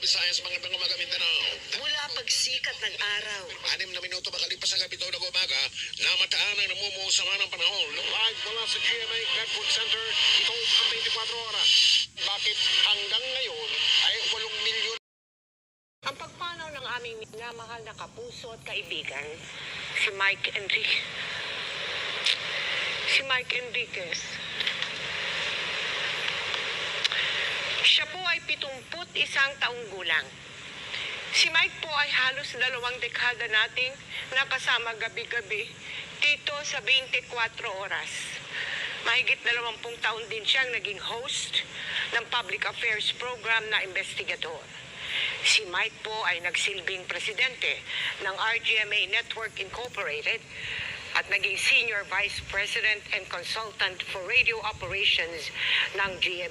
Visayas, Magandang umaga, Mindanao. Mula pagsikat ng araw, 6 na minuto makalipas sa kapito ng umaga, namataan ang namumuo sama ng panahon. Live mula sa GMA Network Center, ito ang 24 oras. Bakit hanggang ngayon ay 8 milyon? ang pagpanaw ng aming minamahal na kapuso at kaibigan, si Mike Enriquez. Siya po ay 71 taong gulang. Si Mike po ay halos 2 dekada nating nakasama gabi-gabi dito sa 24 oras. Mahigit 20 taon din siyang naging host ng public affairs program na investigador. Si Mike po ay nagsilbing presidente ng RGMA Network Incorporated at naging Senior Vice President and Consultant for Radio Operations ng GMA.